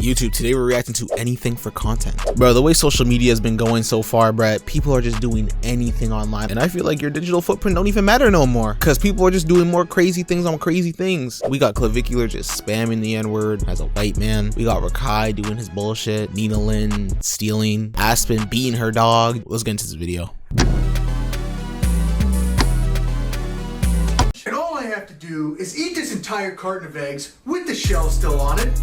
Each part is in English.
YouTube, today we're reacting to anything for content. Bro, the way social media has been going so far, bro, people are just doing anything online. And I feel like your digital footprint don't even matter no more, because people are just doing more crazy things on crazy things. We got Clavicular just spamming the N-word as a white man. We got Rakai doing his bullshit. Nina Lynn stealing. Aspen beating her dog. Let's get into this video. And all I have to do is eat this entire carton of eggs with the shell still on it.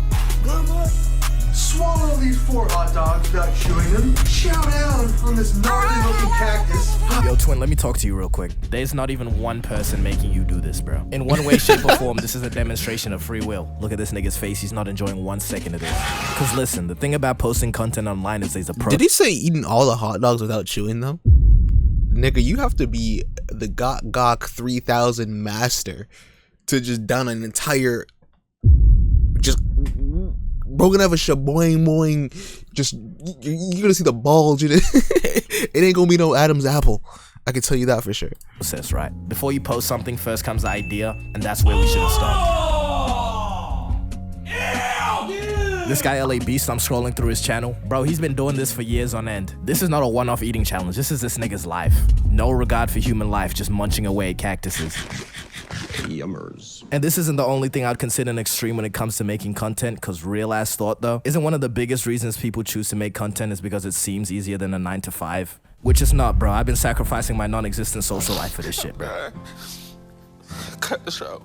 Swallow these 4 hot dogs without chewing them. Chow down on this gnarly looking cactus. Yo, twin, let me talk to you real quick. There's not even one person making you do this, bro. In one way, shape, or form, this is a demonstration of free will. Look at this nigga's face. He's not enjoying 1 second of this. Because listen, the thing about posting content online is there's a pro. Did he say eating all the hot dogs without chewing them? Nigga, you have to be the Gok 3000 master to just down an entire, just, bro, gonna have a shaboing boing, just, you're gonna see the bulge in it. It ain't gonna be no Adam's apple. I can tell you that for sure. Process, right? Before you post something, first comes the idea, and that's where we should have stopped. This guy LA Beast, I'm scrolling through his channel. Bro, he's been doing this for years on end. This is not a one-off eating challenge. This is this nigga's life. No regard for human life, just munching away at cactuses. Yummers. And this isn't the only thing I'd consider an extreme when it comes to making content, because real ass thought though, isn't one of the biggest reasons people choose to make content is because it seems easier than a 9-to-5. Which is not, bro. I've been sacrificing my non-existent social life for this shit, bro. Cut the show.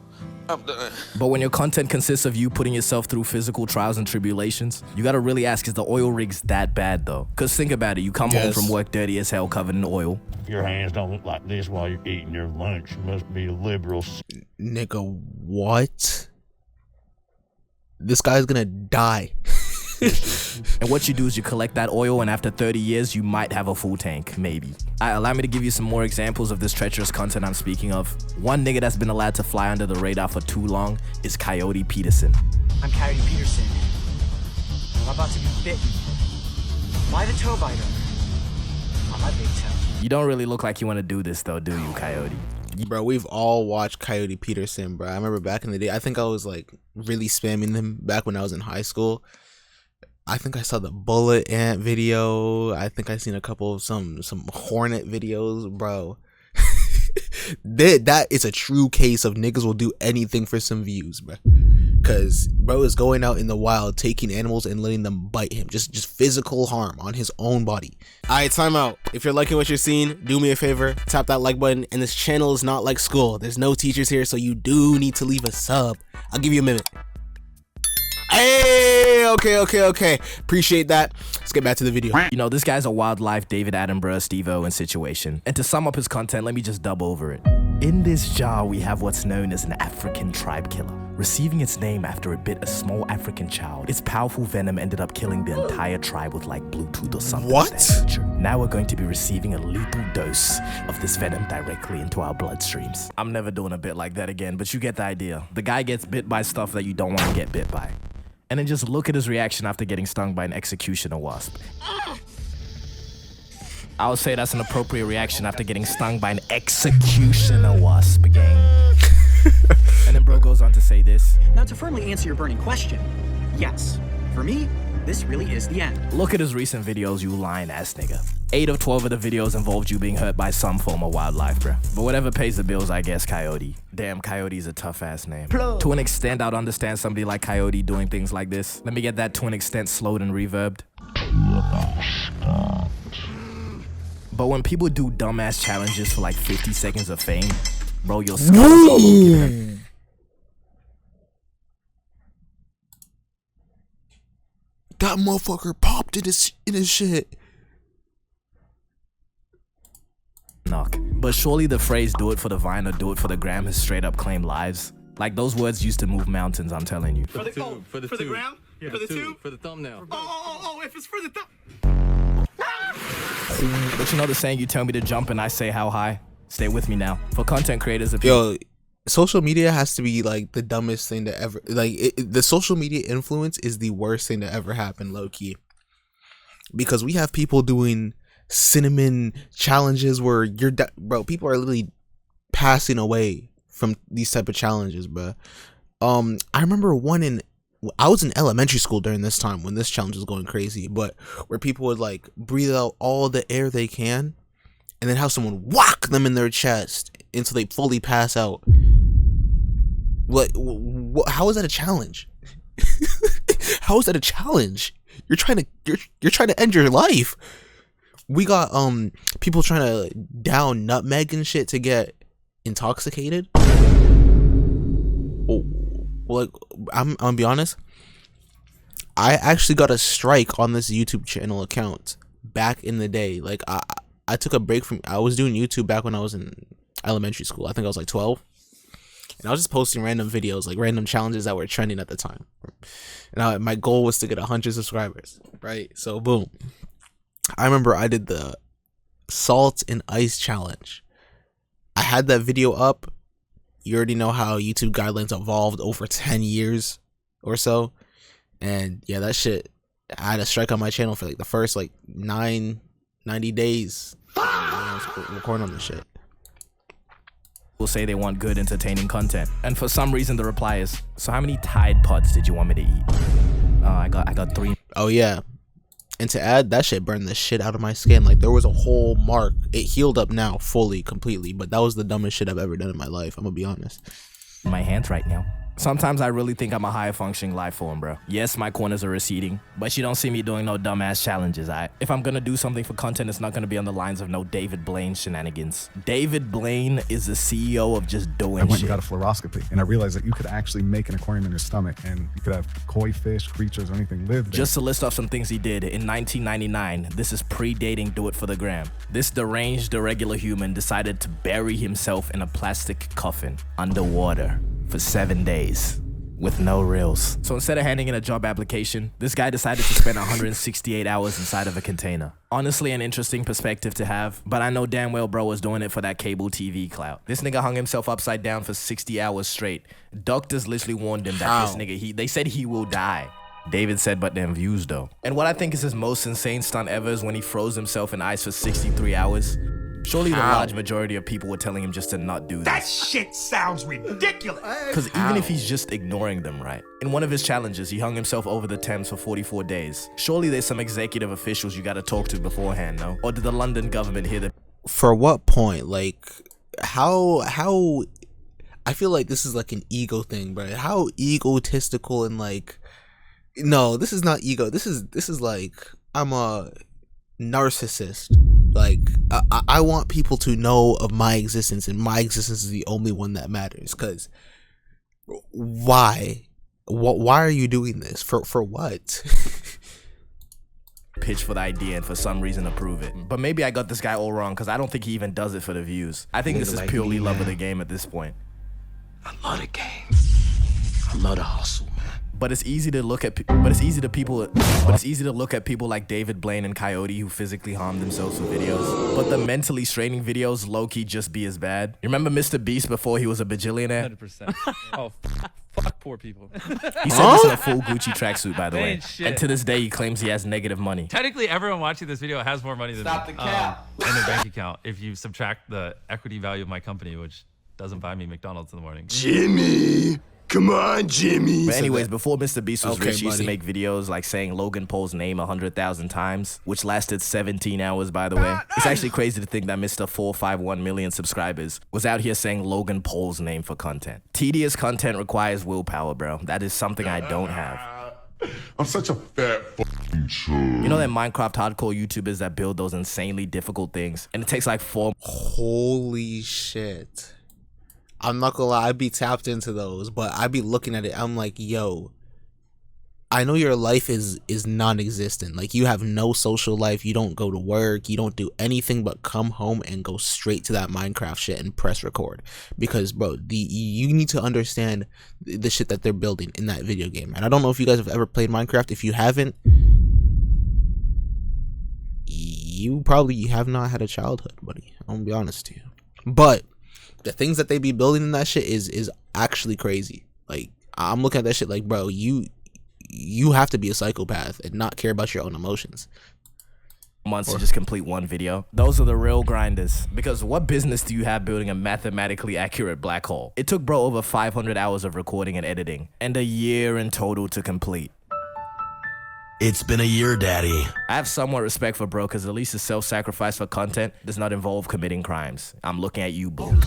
I'm done. But when your content consists of you putting yourself through physical trials and tribulations, you gotta really ask, is the oil rigs that bad though? Cause think about it, you come home from work dirty as hell, covered in oil. Your hands don't look like this while you're eating your lunch. You must be a liberal. Nigga, what? This guy's gonna die. And what you do is you collect that oil, and after 30 years, you might have a full tank, maybe. Allow me to give you some more examples of this treacherous content I'm speaking of. One nigga that's been allowed to fly under the radar for too long is Coyote Peterson. I'm Coyote Peterson. I'm about to be bitten by the toe biter on my big toe. You don't really look like you want to do this though, do you, Coyote? Bro, we've all watched Coyote Peterson, bro. I remember back in the day, I think I was like really spamming them back when I was in high school. I think I saw the bullet ant video. I think I seen a couple of some hornet videos, bro. That is a true case of niggas will do anything for some views, bro. Cause bro is going out in the wild, taking animals and letting them bite him. Just physical harm on his own body. Alright, time out. If you're liking what you're seeing, do me a favor, tap that like button. And this channel is not like school. There's no teachers here, so you do need to leave a sub. I'll give you a minute. Hey, okay. Appreciate that. Let's get back to the video. You know, this guy's a wildlife David Attenborough, Steve-O in situation. And to sum up his content, let me just dub over it. In this jar, we have what's known as an African tribe killer, receiving its name after it bit a small African child. Its powerful venom ended up killing the entire tribe with like Bluetooth or something. What? Now we're going to be receiving a lethal dose of this venom directly into our bloodstreams. I'm never doing a bit like that again, but you get the idea. The guy gets bit by stuff that you don't want to get bit by. And then just look at his reaction after getting stung by an executioner wasp. I would say that's an appropriate reaction after getting stung by an executioner wasp, gang. And then bro goes on to say this. Now to firmly answer your burning question, yes, for me, this really is the end. Look at his recent videos, you lying ass nigga. 8 of 12 of the videos involved you being hurt by some form of wildlife, bruh. But whatever pays the bills, I guess, Coyote. Damn, Coyote's a tough ass name. To an extent, I'd understand somebody like Coyote doing things like this. Let me get that to an extent slowed and reverbed. But when people do dumbass challenges for like 50 seconds of fame, bro, your skull is That motherfucker popped in his shit. knock. But surely the phrase do it for the vine or do it for the gram has straight up claimed lives. Like those words used to move mountains, I'm telling you. For the tube, for the gram? Yeah, for the tube? For the thumbnail. Oh, if it's for the But you know the saying, you tell me to jump and I say how high? Stay with me now. For content creators of yo, social media has to be like the dumbest thing to ever, like the social media influence is the worst thing to ever happen, low-key, because we have people doing cinnamon challenges where bro, people are literally passing away from these type of challenges, bro. I remember one in I was in elementary school during this time when this challenge was going crazy, but where people would like breathe out all the air they can and then have someone whack them in their chest until they fully pass out. What? How is that a challenge? How is that a challenge? You're trying to end your life. We got people trying to down nutmeg and shit to get intoxicated. Oh, like I'm gonna be honest. I actually got a strike on this YouTube channel account back in the day. Like I took a break from. I was doing YouTube back when I was in elementary school. I think I was like 12. And I was just posting random videos, like random challenges that were trending at the time. And my goal was to get 100 subscribers, right? So boom. I remember I did the salt and ice challenge. I had that video up. You already know how YouTube guidelines evolved over 10 years or so. And yeah, that shit, I had a strike on my channel for like the first like 90 days. I was recording on this shit. Will say they want good, entertaining content, and for some reason the reply is, so how many Tide Pods did you want me to eat? I got 3. Oh yeah, and to add, that shit burned the shit out of my skin. Like there was a whole mark. It healed up now fully, completely, but that was the dumbest shit I've ever done in my life. I'm gonna be honest. In my hands right now. Sometimes I really think I'm a higher functioning life form, bro. Yes, my corners are receding, but you don't see me doing no dumbass challenges, alright? If I'm gonna do something for content, it's not gonna be on the lines of no David Blaine shenanigans. David Blaine is the CEO of just doing I went shit. and got a fluoroscopy, and I realized that you could actually make an aquarium in your stomach, and you could have koi fish, creatures, or anything live there. Just to list off some things he did, in 1999, this is predating Do It For The Gram. This deranged, irregular human decided to bury himself in a plastic coffin underwater for 7 days with no reels. So instead of handing in a job application, this guy decided to spend 168 hours inside of a container. Honestly, an interesting perspective to have, but I know damn well bro was doing it for that cable TV clout. This nigga hung himself upside down for 60 hours straight. Doctors literally warned him that this nigga, they said he will die. David said, but them views though. And what I think is his most insane stunt ever is when he froze himself in ice for 63 hours. Surely the large majority of people were telling him just to not do this. That shit sounds ridiculous. Because even if he's just ignoring them, right? In one of his challenges, he hung himself over the Thames for 44 days. Surely there's some executive officials you gotta talk to beforehand, no? Or did the London government hear the... For what point? Like, how... I feel like this is like an ego thing, bro. How egotistical and like... No, this is not ego. This is like, I'm a narcissist. Like I want people to know of my existence, and my existence is the only one that matters. Cause why are you doing this for what? pitch for the idea and for some reason approve it. But maybe I got this guy all wrong because I don't think he even does it for the views. I think this is purely love of the game at this point. I love the game. I love the hustle, man. But it's easy to look at people like David Blaine and Coyote who physically harm themselves for videos. But the mentally straining videos low-key just be as bad. You remember Mr. Beast before he was a bajillionaire? 100%. Oh, fuck poor people. He said this in a full Gucci tracksuit, by the way. And to this day, he claims he has negative money. Technically, everyone watching this video has more money than me. Stop the cap. In their bank account, if you subtract the equity value of my company, which doesn't buy me McDonald's in the morning. Jimmy! Come on, Jimmy. But anyways, before Mr. Beast was rich, he used to make videos like saying Logan Paul's name 100,000 times, which lasted 17 hours, by the way. It's actually crazy to think that Mr. 451 million subscribers was out here saying Logan Paul's name for content. Tedious content requires willpower, bro. That is something I don't have. I'm such a fat fucking child. You know that Minecraft hardcore YouTubers that build those insanely difficult things, and it takes like 4... Holy shit. I'm not gonna lie, I'd be tapped into those, but I'd be looking at it, I'm like, yo, I know your life is non-existent. Like, you have no social life, you don't go to work, you don't do anything but come home and go straight to that Minecraft shit and press record. Because, bro, you need to understand the shit that they're building in that video game. And I don't know if you guys have ever played Minecraft. If you haven't, you probably have not had a childhood, buddy. I'm gonna be honest to you. But the things that they be building in that shit is actually crazy. Like, I'm looking at that shit like, bro, you have to be a psychopath and not care about your own emotions. months to just complete one video. Those are the real grinders. Because what business do you have building a mathematically accurate black hole? It took bro over 500 hours of recording and editing, and a year in total to complete. It's been a year, daddy. I have somewhat respect for bro, because at least his self-sacrifice for content does not involve committing crimes. I'm looking at you, Boom.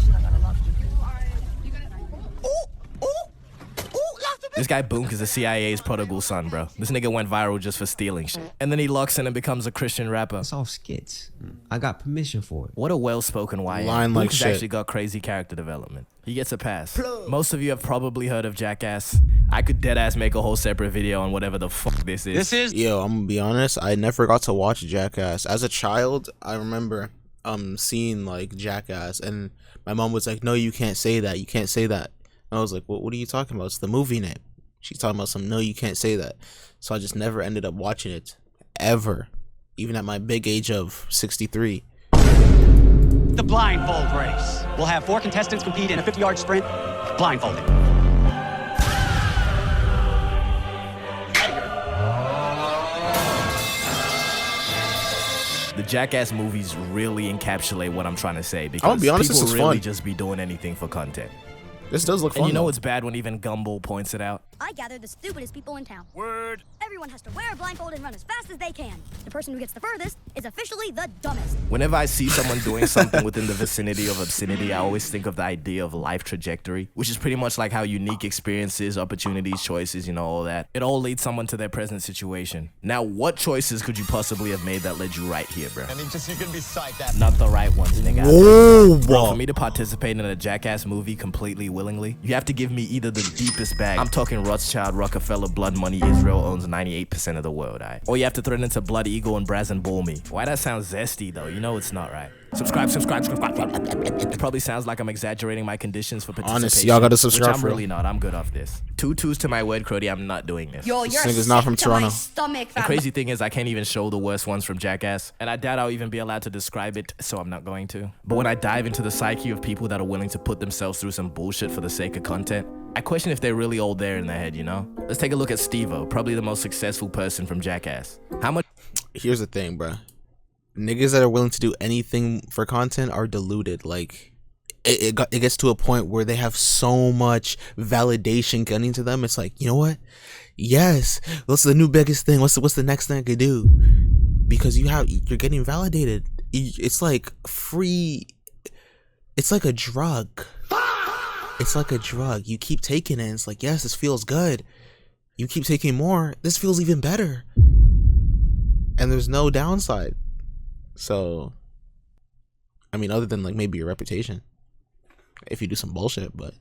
This guy Boonk is the CIA's prodigal son, bro. This nigga went viral just for stealing shit. And then he locks in and becomes a Christian rapper. It's all skits. I got permission for it. What a well-spoken YN. Line like Boonk has shit. actually got crazy character development. He gets a pass. Most of you have probably heard of Jackass. I could deadass make a whole separate video on whatever the fuck this is. Yo, I'm gonna be honest, I never got to watch Jackass. As a child, I remember seeing like Jackass, and my mom was like, no, you can't say that, you can't say that. And I was like, what are you talking about? It's the movie name. She's talking about some, no, you can't say that. So I just never ended up watching it, ever, even at my big age of 63. The blindfold race. We'll have 4 contestants compete in a 50-yard sprint, blindfolded. The Jackass movies really encapsulate what I'm trying to say, because I'll be honest, people this is really fun. just be doing anything for content. This does look fun. And you know though. it's bad when even Gumball points it out. I gather the stupidest people in town. Word. Everyone has to wear a blindfold and run as fast as they can. The person who gets the furthest is officially the dumbest. Whenever I see someone doing something within the vicinity of obscenity, I always think of the idea of life trajectory, which is pretty much like how unique experiences, opportunities, choices, you know, all that. It all leads someone to their present situation. Now, what choices could you possibly have made that led you right here, bro? I mean, just you can be psyched out. Not the right ones, nigga. Whoa, Bro, for me to participate in a Jackass movie completely willingly, you have to give me either the deepest bag. I'm talking Rothschild, Rockefeller, blood money, Israel owns 98% of the world, alright? Or you have to threaten to Blood Eagle and Braz and Bull me. Why that sounds zesty though? You know it's not right. Subscribe. It probably sounds like I'm exaggerating my conditions for participation. Honest, y'all gotta subscribe. Which I'm really not. I'm good off this. 2 2s to my word, Crody. I'm not doing this. Yo, you're nigga's not from sick to my Toronto. stomach, The fam. crazy thing is I can't even show the worst ones from Jackass, and I doubt I'll even be allowed to describe it, so I'm not going to. But when I dive into the psyche of people that are willing to put themselves through some bullshit for the sake of content, I question if they're really all there in their head, you know? Let's take a look at Steve-O, probably the most successful person from Jackass. How much? Here's the thing, bro. Niggas that are willing to do anything for content are deluded. Like, it gets to a point where they have so much validation getting to them. It's like, you know what? Yes, what's the new biggest thing? What's the next thing I could do? Because you're getting validated. It's like free. It's like a drug. It's like a drug. You keep taking it. And it's like, yes, this feels good. You keep taking more. This feels even better. And there's no downside. So, I mean, other than like maybe your reputation, if you do some bullshit, but. How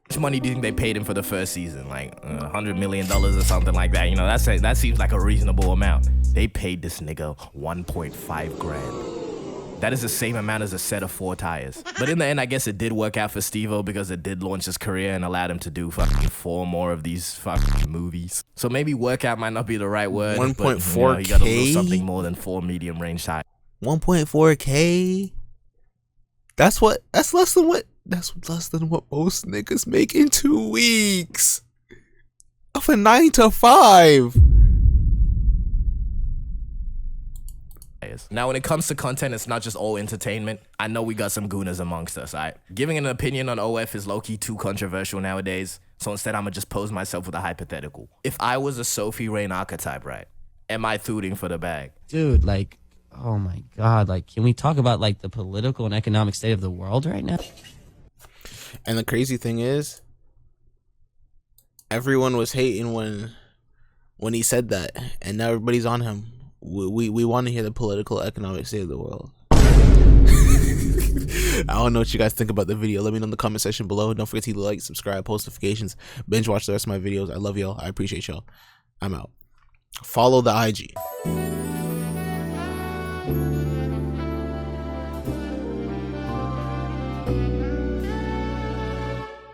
much money do you think they paid him for the first season? Like $100 million or something like that. You know, that seems like a reasonable amount. They paid this nigga 1.5 grand. That is the same amount as a set of 4 tires. But in the end, I guess it did work out for Steve-O because it did launch his career and allowed him to do fucking 4 more of these fucking movies. So maybe workout might not be the right word. 1.4K? You got a little something more than 4 medium range tires. 1.4K? That's less than what most niggas make in 2 weeks of a 9 to 5. Now, when it comes to content, it's not just all entertainment. I know we got some gooners amongst us, alright? Giving an opinion on OF is low-key too controversial nowadays, so instead I'm gonna just pose myself with a hypothetical. If I was a Sophie Rain archetype, right? Am I tooting for the bag? Dude, like, oh my God, like, can we talk about like the political and economic state of the world right now? And the crazy thing is, everyone was hating when he said that, and now everybody's on him. We want to hear the political, economic state of the world. I don't know what you guys think about the video. Let me know in the comment section below. Don't forget to like, subscribe, post notifications, binge watch the rest of my videos. I love y'all. I appreciate y'all. I'm out. Follow the IG.